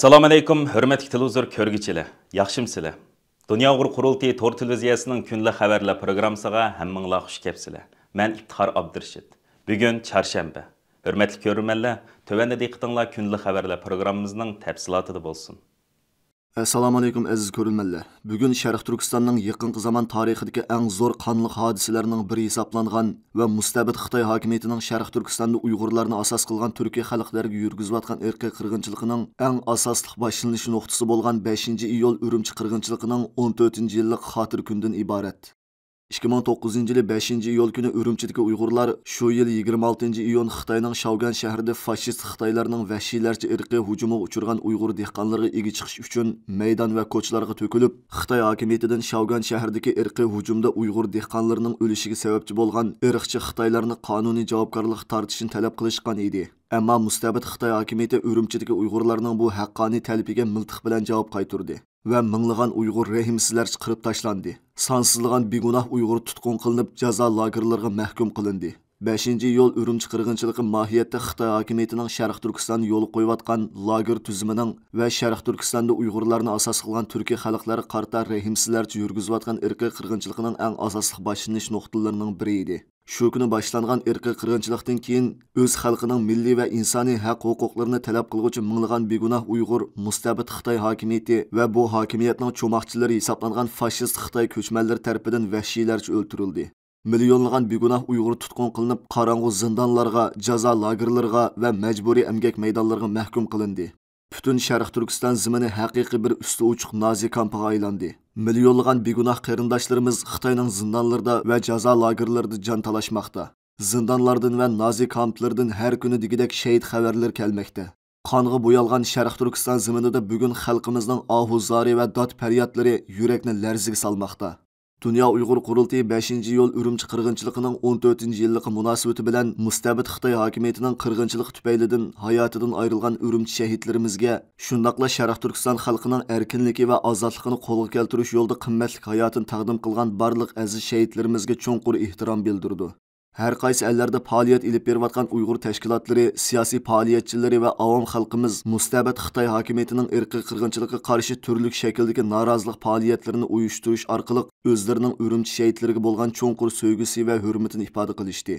Assalomu alaykum, hurmatli televizor ko'rguvchilar. Yaxshimsizlar? Dunyo Uyg'ur qurultiyi Tor televiziyasining kunlik xabarlar programmasiga hammanglar xush kelibsizlar. Men İftixar Abdurshid. Bugun chorshanba. Hurmatli ko'ruvchilar, tövanda diqqatinglar kunlik xabarlar programmamizning tafsilotida bo'lsin. Assalomu alaykum aziz ko'ruvchilar. Bugun Sharq Turkistonning yaqinqi zamon tarixidagi eng zo'r qonli hodisalarining biri hisoblangan va mustabid Xitoy hokimiyatining Sharq Turkistonda Uyg'urlarni asos qilgan Turkiya xalqlariga yurgizayotgan irqiy qirg'inchiligining eng asosli boshlanish nuqtasi bo'lgan 5-iyul Urumchi qirg'inchiligining 14-yillik xotir kundan iborat. 2009 5 iyul kuni Urumchidagi Uyg'urlar shu yil 26-iyun Xitoyning Şavgan shahrida fashist Xitoylarning vahshiylarcha irqiy hujumiga uchirgan Uyg'ur dehqonlariga ega chiqish uchun maydon va ko'chalarga to'kilib, Xitoy hokimiyatidan Şavgan shahridagi irqiy hujumda Uyg'ur dehqonlarining o'lishiga sababchi bo'lgan irqchi Xitoylarni qonuniy javobgarlikka tortishni talab qilishgan edi. Ammo mustabid Xitoy hokimiyati Urumchidagi Uyg'urlarning bu haqqoniy talabiga miltiq bilan javob qaytardi va minglagan Uyg'ur rahimsizlarcha qirib tashlandi. Sansızlagan begunoh Uyg'ur tutqun qilinib jazo lagerlariga mahkum qilindi. 5-iyul Urumchi qirg'inchiligi mohiyatda Xitoy hokimiyatining Sharq Turkistonga yo'l qo'yayotgan lager tuzumining va Sharq Turkistonda Uyg'urlarni asos qilgan Turkiya xalqlari qarta rahimsizlarcha yurgizayotgan irqiy qirg'inchiligining eng asosli boshlanish nuqtalarining biri edi. Shu kuni boshlangan irqiy qirg'inchilikdan keyin o'z xalqining milliy va insoniy haq-huquqlarini talab qiluvchi minglagan begunoh Uyg'ur mustabid Xitoy hokimiyati va bu hokimiyatning cho'moqchilari hisoblangan fashist Xitoy ko'chmanlari tomonidan vahshiylarcha o'ldirildi. Millionlagan begunoh Uyg'ur tutqun qilinib, qorong'u zindonlarga, jazo lagerlariga va majburiy emgak maydonlariga mahkum qilindi. Bütün Sharq Turkiston zimini haqiqiy bir usti ochiq nazi kampiga aylandi. Millionlagan begunoh qarindoshlarimiz Xitoyning zindonlarida va jazo lagerlarida jon talashmoqda. Zindonlardan va nazi kamplardan har kuni digidek shahid xabarlar kelmoqda. Qonga bo'yalgan Sharq Turkiston ziminida bugun xalqimizning ohuzori va dod faryodlari yurakni larziga solmoqda. Dünya Uyghur Qurultiyi 5-iyul Urumchi qirg'inchiligining 14-yilligi munosabati bilan mustabid Xitoy hokimiyatining qirg'inchilik tufaylidan hayotidan ayrilgan Urumchi shahidlarimizga, shundaqla Sharq Turkiston xalqining erkinligi va ozodligini qo'lga keltirish yo'lida qimmatli hayotini taqdim qilgan barliq aziz shahidlarimizga cho'nqur ehtirom bildirdi. Har qaysi ellarda faoliyat ilib berayotgan Uyg'ur tashkilotlari, siyosiy faoliyatchilari va avom xalqimiz mustabid Xitoy hokimiyatining irqiy qirg'inchiligiga qarshi turli shakldagi norozilik faoliyatlarini uyushtirish orqali o'zlarining Urumchi shahidlariga bo'lgan cho'nqur sevgisi va hurmatini ifoda qilishdi.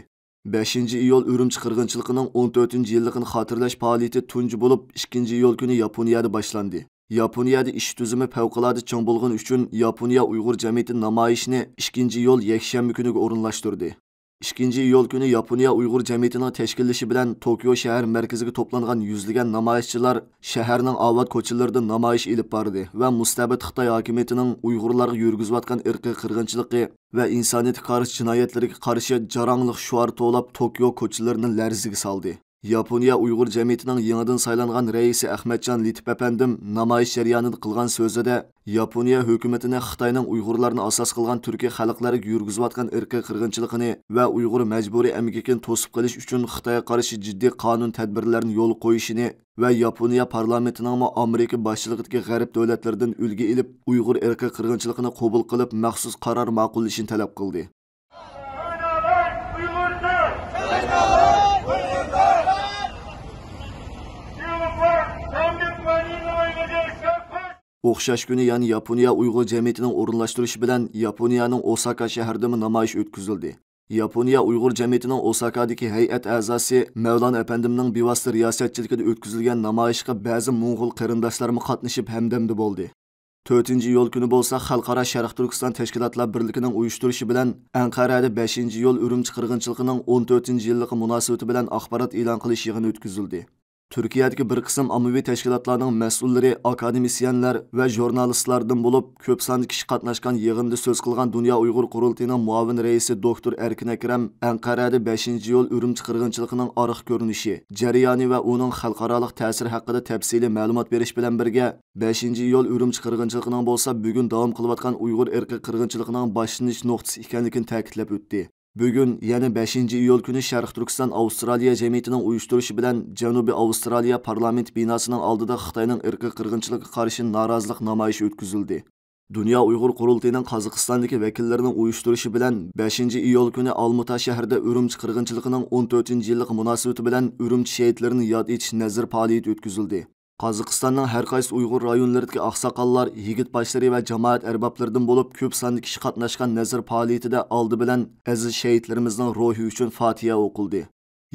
5-iyul Urumchi qirg'inchiligining 14-yilligini xotirlash faoliyati tunji bo'lib 2-iyul kuni Yaponiyada boshlandi. Yaponiyada ish tuzumi favqulodda chong bo'lgani uchun Yaponiya Uyg'ur jamiyati namoyishini 2-iyul yakshanba kuniga o'rinlashtirdi. 2-iyul kuni Yaponiya Uyg'ur jamiyatining tashkillashi bilan Tokio shahar markaziga to'plangan yuzlagan namoyishchilar shaharning avod ko'chalarida namoyish olib bordi va mustabid Xitoy hokimiyatining Uyg'urlarga yurgizayotgan irqiy qirg'inchiligi va insoniyatga qarshi jinoyatlariga qarshi jarangliq shuar to'lab Tokio ko'chalarini larziga soldi. Yaponiya Uyg'ur jamiyatining yangidan saylangan raisi Ahmadjon Litip apandim namoyish jarayonida qilgan so'zida Yaponiya hukumatini Xitoyning Uyg'urlarni asos qilgan Turkiya xalqlariga yurgizayotgan irqiy qirg'inchiligini va Uyg'ur majburiy emgakini to'sib qilish uchun Xitoyga qarshi jiddiy qonun tadbirlarini yo'l qo'yishini va Yaponiya parlamentining Amerika boshchiligidagi g'arb davlatlaridan ulgu ilib Uyg'ur irqiy qirg'inchiligini qabul qilib maxsus qaror ma'qullashini talab qildi. O'xshash kuni yani Yaponiya Uyg'ur jamiyatining o'rinlashtirishi bilan Yaponiyaning Osaka shahrida namoyish o'tkazildi. Yaponiya Uyg'ur jamiyatining Osakadagi hay'at a'zosi Mavlon apandimning bevosita riyosatchiligida o'tkazilgan namoyishga ba'zi mo'ng'ul qarindoshlarimiz qatnashib hamdamda bo'ldi. 4-iyul kuni bo'lsa Xalqaro Sharq Turkiston tashkilotlar birligining uyushtirishi bilan Anqarada 5-iyul Urumchi qirg'inchiligining 14-yilligi munosabati bilan axborot e'lon qilish yig'ini o'tkazildi. Turkiyadagi bir qism ommaviy tashkilotlarning mas'ullari, akademisyenlar va jurnalistlardan bo'lib, ko'p sonli kishi qatnashgan yig'inda so'z qilgan Dunyo Uyg'ur Qurultiyining muavin raisi doktor Erkin Akram Anqarada 5-iyul Urumchi qirg'inchiligining oriq ko'rinishi, jarayoni va uning xalqaro ta'siri haqida tafsiliy ma'lumot berish bilan birga 5-iyul Urumchi qirg'inchiligining bo'lsa bugun davom qilayotgan Uyg'ur irqiy qirg'inchiligining boshlanish nuqtasi ekanligini ta'kidlab o'tdi. Bugun yana 5-iyul kuni Sharq Turkiston Avstraliya jamiyatining uyushtirishi bilan Janubiy Avstraliya parlament binosining oldida Xitoyning irqiy qirg'inchiligiga qarshi norozilik namoyishi o'tkazildi. Dünya Uyghur Qurultiyining Qozog'istondagi vakillarining uyushtirishi bilan 5-iyul kuni Olmuta shahrida Urumchi qirg'inchiligining 14-yillik munosabati bilan Urumchi shahidlarini yod etish nazar faoliyati o'tkazildi. Qozog'istonning har qaysi Uyg'ur rayonlaridagi oqsoqollar, yigit boshlari va jamoat arboblaridan bo'lib ko'p sonli kishi qatnashgan nazar faoliyatida oldi bilan aziz shahidlarimizning ruhi uchun Fotiha o'qildi.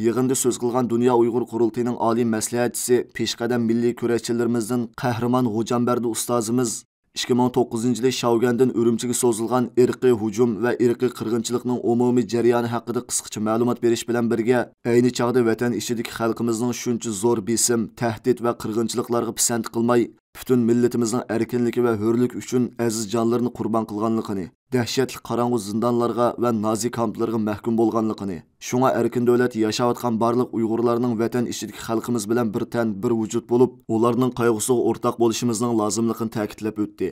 Yig'inda so'z qilgan Dunyo Uyg'ur qurultayining oliy maslahatchisi, peshqadam milliy kurashchilarimizdan Qahramon G'o'janbardi ustozimiz 2009-yili Shaugandan Urumchiga so'zilgan irqiy hujum va irqiy qirg'inchilikning umumiy jarayoni haqida qisqacha ma'lumot berish bilan birga, ayni chog'da vatan ichidagi xalqimizning shuncha zo'r besim, tahdid va qirg'inchiliklarga pisand qilmay, butun millatimizning erkinligi va hurlik uchun aziz jonlarini qurbon qilganligini, dahshatli qorong'u zindonlarga va nazi kamplarga mahkum bo'lganligini, shunga erkin davlat yashayotgan barliq Uyg'urlarning vatan ichidagi xalqimiz bilan bir tan, bir vujud bo'lib, ularning qayg'usiga o'rtaq bo'lishimizning lozimligini ta'kidlab o'tdi.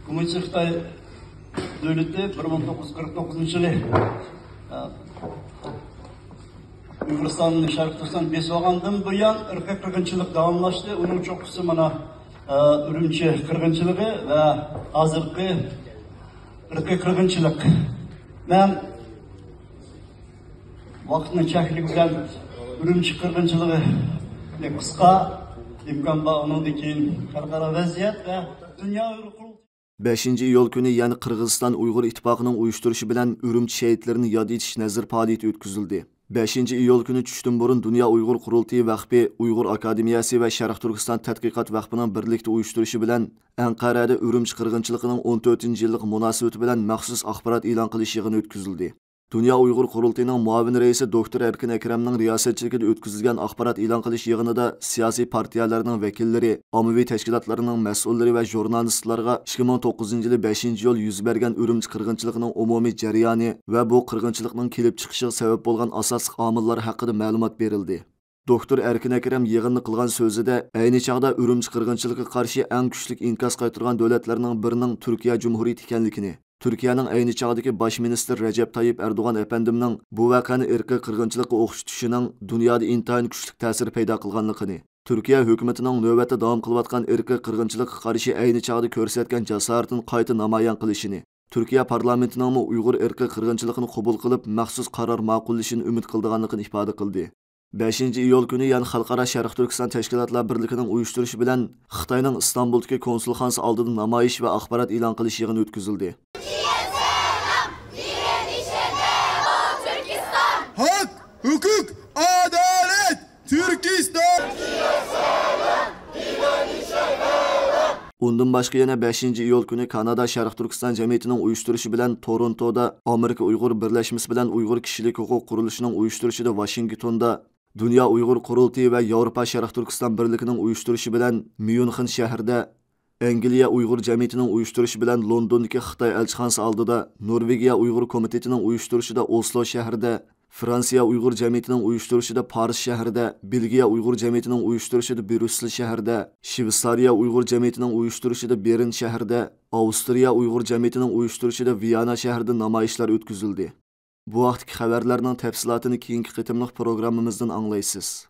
Komünist Xitoy davlati 1949-yili Uyg'uristonning Sharq Turkiston besib olgandan buyon irqiy qirg'inchilik davomlashdi. Uning cho'qqisi mana Urumchi qirg'inchiligi va hozirgi irqiy qirg'inchilik. Men vaqtni cheklik bilan Urumchi qirg'inchiligi qisqa imkon bor, undan keyin xalqaro vaziyat va dunyo 5-iyul kuni yani Qirg'iziston Uyg'ur ittifoqining uyushtirishi bilan Urumchi shahidlarini yod etish nazar faoliyati o'tkazildi. 5-iyul kuni tushdan burun Dunyo Uyg'ur qurultiyi vaqfi, Uyg'ur akademiyasi va Sharq Turkiston tadqiqot vaqfining birlikda uyushtirishi bilan Anqarada Urumchi qirg'inchiligining 14-yillik munosabati bilan maxsus axborot e'lon qilish yig'ini o'tkazildi. Dunyo Uyg'ur qurultiyining muavin raisi doktor Erkin Akramning riyosatchiligida o'tkazilgan axborot e'lon qilish yig'inida siyosiy partiyalarning vakillari, ommaviy tashkilotlarining mas'ullari va jurnalistlarga 2009-yili 5-iyul yuz bergan Urumchi qirg'inchiligining umumiy jarayoni va bu qirg'inchilikning kelib chiqishiga sabab bo'lgan asosiy omillar haqida ma'lumot berildi. Doktor Erkin Akram yig'inni qilgan so'zida ayni chog'da Urumchi qirg'inchiligiga qarshi eng kuchli inkas qaytargan davlatlarning birining Turkiya Jumhuriyati ekanligini, Turkiyaning ayni chog'dagi bosh ministr Recep Tayyip Erdo'g'an efendimning bu voqeani irqiy qirg'inchilikqa o'xshatishining dunyoda intayin kuchli ta'sir paydo qilganligini, Turkiya hukumatining navbatda davom qilayotgan irqiy qirg'inchilikqa qarshi ayni chog'da ko'rsatgan jasoratini qayta namoyon qilishini, Turkiya parlamentining Uyg'ur irqiy qirg'inchiligini qabul qilib maxsus qaror ma'qullashini umid qilganligini ifoda qildi. 5-iyul kuni yan Xalqaro Sharq Turkiston tashkilotlar birligining uyushtirishi bilan Xitoyning Istanbuldagi konsulxonasi oldida namoyish va axborot e'lon qilish yig'ini o'tkazildi. Hak, hukuk, adalet, Türkistan. Undan boshqa yana 5-iyul kuni Kanada Sharq Turkiston jamiyatining uyushtirishi bilan Torontoda, Amerika Uyg'ur birlashmasi bilan Uyg'ur kishilik huquq qurilishining uyushtirishida Washingtonda, Dunyo Uyg'ur qurultiyi va Yevropa Sharq Turkiston birligining uyushtirishi bilan Myunxen shahrida, Angliya Uyg'ur jamiyatining uyushtirishi bilan Londondagi Xitoy elchixonasi oldida, Norvegiya Uyg'ur komitetining uyushtirishida Oslo shahrida, Fransiya Uyg'ur jamiyatining uyushtirishida Paris shahrida, Belgiya Uyg'ur jamiyatining uyushtirishida Bryussel shahrida, Shveysariya Uyg'ur jamiyatining uyushtirishida Bern shahrida, Avstriya Uyg'ur jamiyatining uyushtirishida Viyana shahrida namoyishlar o'tkazildi. Bu vaqtdagi xabarlarning tafsilotini keyingi qitimliq programmamizdan anglaysiz.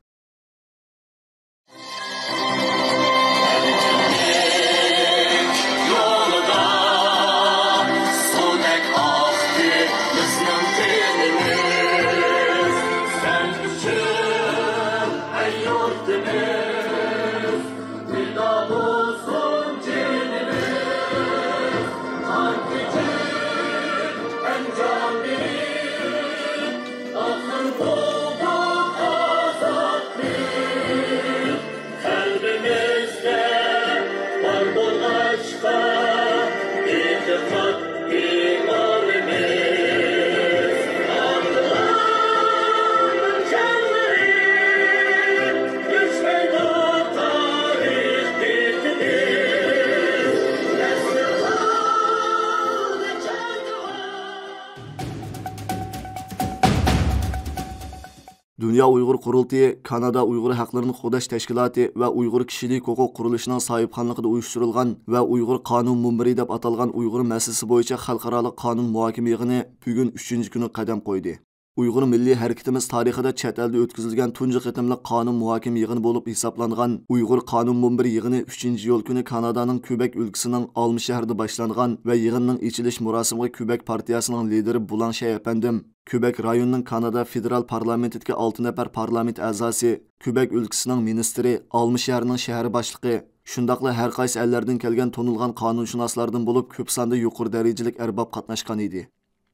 Dunyo Uyg'ur qurultiyi, Kanada Uyg'ur haqlarini qo'llash tashkiloti va Uyg'ur kishilik huquq qurilishining sohibxonligida uyushtirilgan va Uyg'ur qonun munbiri deb atalgan Uyg'ur masalasi bo'yicha xalqaro qonun muhokama yig'ini bugun 3-kuni qadam qo'ydi. Uyg'ur milliy harakatimiz tarixida chet elda o'tkazilgan tunji qitimliq qonun muhokama yig'ini bo'lib hisoblangan Uyg'ur qonun munbiri yig'ini 3-iyul kuni Kanadaning Quebec o'lkasining Alma shahrida boshlangan va yig'inning ochilish murosimiga Quebec partiyasining lideri Boulanche efendim Kübek rayonunun Kanada federal parlamentidagi 6 nafar parlament a'zosi, Kübek ülkəsinin ministri, Alma şəhərinin şəhər başlığı, shundaqla har qaysi ellərdən kelgan tonilgan qonunshunoslardan bo'lib ko'p sonda yuqori darajalik erbab qatnashgan edi.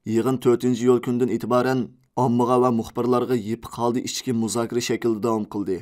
Yig'in 4-yo'l kundan e'tiboran ommaga va muxbirlarga yepiq holda ichki muzokara shaklida davom qildi.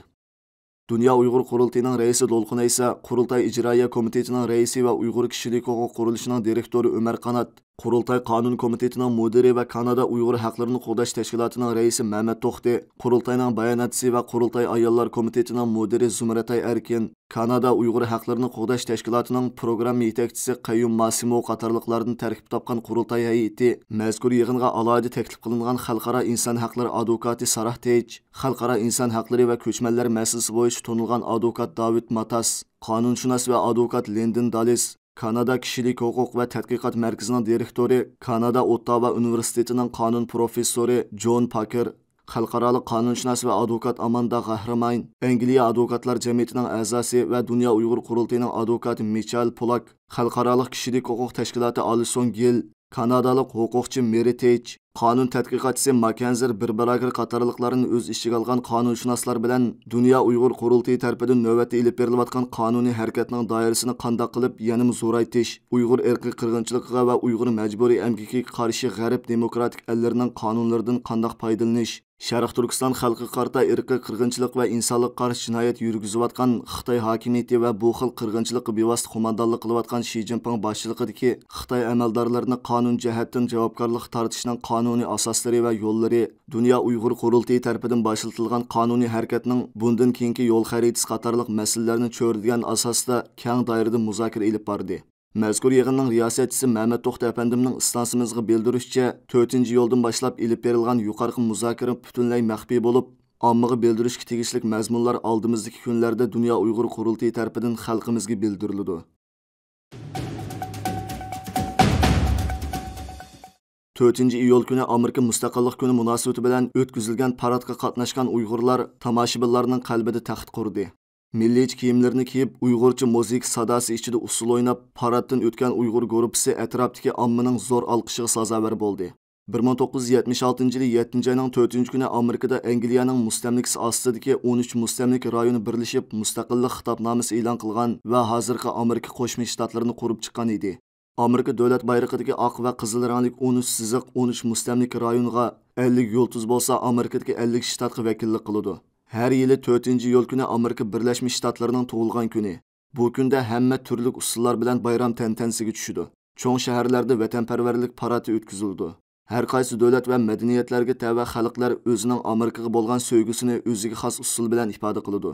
Dünya Uyghur Qurultayının reisi Dolqun esa Qurultay İcraiya Komitetining reisi va Uyg'ur kishilik huquq qurilishining direktori Ömer Qanat, Qurultay Qonun Komitetining mudiri va Kanada Uyg'ur haqlarini qo'llash tashkilotining reisi Mehmet To'xti, Qurultayning bayonotchisi va Qurultay ayollar komitetining mudiri Zumratay Erkin, Kanada Uyg'ur haqlarini qo'llash tashkilotining program yetakchisi Qayyum Masimo qatorliqlardan tarkib topgan Qurultay hay'ati mazkur yig'inga alohida taklif qilingan xalqaro inson haqlari advokati Sarah Tej, xalqaro inson haqlari va ko'chmanlar masalasi bo'yicha tanilgan advokat David Matas, qonunshunos va advokat Lyndon Dallis, Kanada Kishilik huquq va tadqiqot markazining direktori, Kanada Ottawa universitetining qonun professori John Parker, xalqaro qonunshunos va advokat Amanda G'ahraman, Angliya advokatlar jamiyatining a'zosi va Dunyo Uyg'ur qurultayining advokati Michael Polak, xalqaro kishilik huquq tashkiloti Alison Gill, Kanadalik huquqchi Mary Tej, qonun tadqiqotchisi Mackenzie Birbarager qatorliqlarini o'z ishiga olgan qonunshunoslar bilan Dunyo Uyg'ur qurultayi tarafidan navbatda ilib berilayotgan qonuniy harakatning doirasini qanday qilib yanada zo'raytish, Uyg'ur irqiy qirg'inchiligiga va Uyg'ur majburiy emgakiga qarshi g'arb demokratik ellarining qonunlaridan qanday foydalanish, Sharq Turkiston xalqi qarta irqiy qirg'inchilik va insonlik qarshi jinoyat yurgizayotgan Xitoy hokimiyati va bu xil qirg'inchilikqa bevosita qo'mondonlik qilayotgan Shi Jinping boshchiligidagi Xitoy amaldorlarini qonun jihatdan javobgarlik tortishning qonuniy asoslari va yo'llari, Dunyo Uyg'ur qurultayi tarafidan boshlatilgan qonuniy harakatning bundan keyingi yo'l xaritasi qatorliq masalalarni cho'rdigan asosda keng doirada muzokara olib bordi. Mazkur yig'inning riyosatchisi Mehmet To'xti apandimning istansimizga bildirishicha, 4-yo'ldan boshlab ilib berilgan yuqorqi muzokara butunlay maxfiy bo'lib, ommaga bildirishga tegishli mazmunlar oldimizdagi kunlarda Dunyo Uyg'ur qurultayi tarafidan xalqimizga bildiriladi. 4-iyul kuni Amerika Mustaqillik kuni munosabati bilan o'tkazilgan paradga qatnashgan Uyg'urlar tomoshabinlarning qalbida taxt qurdi. Milliychi kiyimlarini kiyib, Uyg'urcha muzik sadosi ichida usul o'ynab, paraddan o'tgan Uyg'ur guruhi atrofdagi ommaning zo'r olqishiga sazovor bo'ldi. 1976-yili 7-oyning 4-kuni Amerikada Angliyaning mustamlikasi ostidagi 13 mustamlik rayoni birlashib, mustaqillik xitobnomasi e'lon qilgan va hozirgi Amerika Qo'shma Shtatlarini qurib chiqqan edi. Amerika davlat bayrog'idagi oq va qizil ranglik 13 siziq 13 mustamlik rayonga 50 yulduz bo'lsa, Amerikadagi 50 shtatga vakillik qiladi. Her yili 4-yo'l kuni Amerika Birleşmiş Ştatlarının tug'ilgan kuni. Bu kunda hamma turli usullar bilan bayram tantanasiga tushidi. Cho'ng shaharlarda vatanparvarlik paradi o'tkazildi. Har qaysi davlat va madaniyatlarga tava xalqlar o'zining Amerikaga bo'lgan sevgisini o'ziga xos usul bilan ifoda qiladi.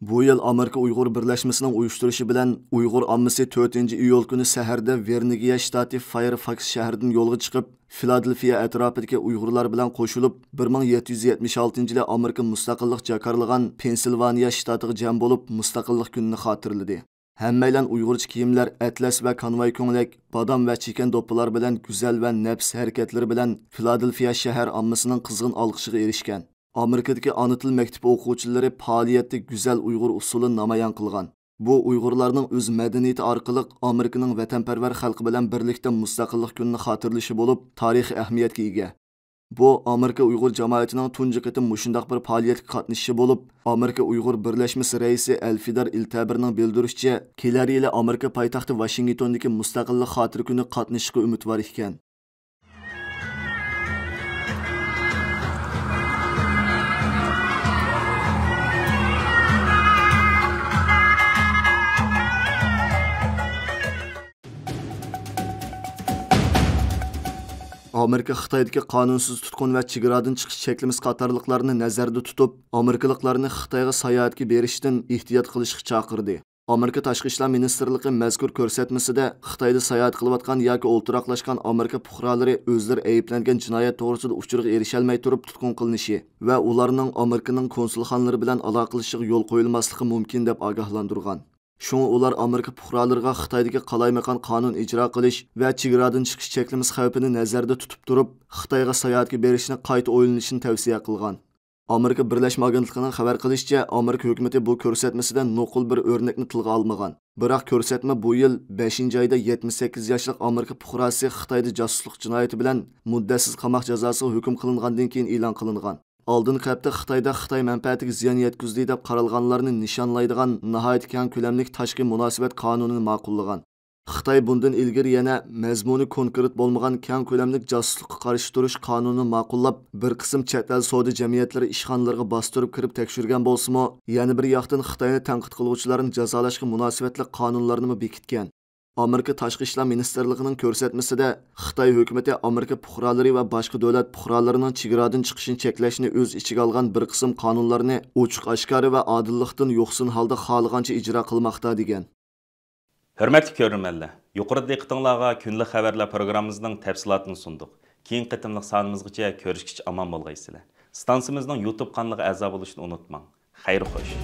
Bu yil Amerika Uyg'ur birlashmasining uyushtirishi bilan Uyg'ur ommasi 4-iyul kuni saharda Vernigiya shtati Fairfax shahridan yo'lga chiqib, Filadelfiya atrofidagi Uyg'urlar bilan qo'shilib 1776-yili Amerika mustaqillik jakarlagan Pensilvaniya shtatiga jam bo'lib, mustaqillik kunini xotirladi. Hammaylan Uyg'urcha kiyimlar, atlas va konvoy ko'nglik, bodom va chikan do'ppilar bilan go'zal va nafs harakatlari bilan Filadelfiya shahar ommasining qizg'in olqishiga erishgan. Amerikadagi ana til maktabi o'quvchilari faoliyatda go'zal Uyg'ur usulini namoyon qilgan. Bu Uyg'urlarning o'z madaniyati orqali Amerikaning vatanparvar xalqi bilan birlikda mustaqillik kunini xotirlashi bo'lib, tarixiy ahamiyatga ega. Bu Amerika Uyg'ur jamoatining tunji qitim mushundaq bir faoliyatga qatnashishi bo'lib, Amerika Uyg'ur birlashmasi raisi Elfidar Iltabirning bildirishicha, kelar yili Amerika poytaxti Washingtondagi mustaqillik xotira kuni qatnashishga umidvor ekan. Amerika Xitoydagi qonunsiz tutqun va chegaradan chiqish cheklimiz qatorliqlarini nazarda tutib, Amerikaliklarni Xitoyga sayohatga berishdan ehtiyot qilishga chaqirdi. Amerika Tashqi ishlar ministrligi mazkur ko'rsatmasida Xitoyda sayohat qilayotgan yoki o'ltiraqlashgan Amerika fuqarolari o'zlari ayblangan jinoyat to'g'risida uchurga erisholmay turib tutqun qilinishi va ularning Amerikaning konsulxonalari bilan aloqalashishiga yo'l qo'yilmasligi mumkin deb ogohlantirgan. Şunu ular Amerika puhralarına Xitoydagi qalaymagan qonun ijro qilish va chegaradan chiqish cheklimiz xavfini nazarda tutib turib, Xitoyga sayohatga berishni qayta o'ylanishini tavsiya qilgan. Amerika Birleşme Agentligining xabar qilishicha, Amerika hukumati bu ko'rsatmasida nuqul bir o'rnakni tilga olmagan. Biroq ko'rsatma bu yil 5-oyda 78 yoshli Amerika fuqarosi Xitoyda josuslik jinoyati bilan muddatsiz qamoq jazosiga hukm qilingandan keyin e'lon qilingan. Oldingi hafta Xitoyda Xitoy manfaatiga ziyon yetkazdi deb qaralganlarni nishonlaydigan nihoyat keng ko'lamli tashqi munosabat qonunini ma'qullagan. Xitoy bundan ilgari yana mazmuni konkret bo'lmagan keng ko'lamli josuslikqa qarshi turish qonunini ma'qullab, bir qism chet el savdo jamiyatlari ishxonalariga bostirib kirib tekshirgan bo'lsa-mu, yana bir yoqdan Xitoyni tanqid qiluvchilarni jazolashga munosabatli qonunlarni bekitgan. Amerika Tashqi ishlar ministrligining ko'rsatmasida Xitoy hukumati Amerika fuqarolari va boshqa davlat fuqarolarining chegaradan chiqishini cheklashni o'z ichiga olgan bir qism qonunlarni ochiq-oshkora va odillikdan yo'qsin holda xohlagancha ijro qilmoqda degan. Hörmətli görürmənlər, yuqorida diqqətinizə günlük xəbərlər proqramımızın təfsilatını sunduq. Keyin qitimliq sanımızgacha görüşkiç aman bolğaysızlar. Stansiyamızın YouTube kanalına əza oluşunu unutmang. Xeyir xoş.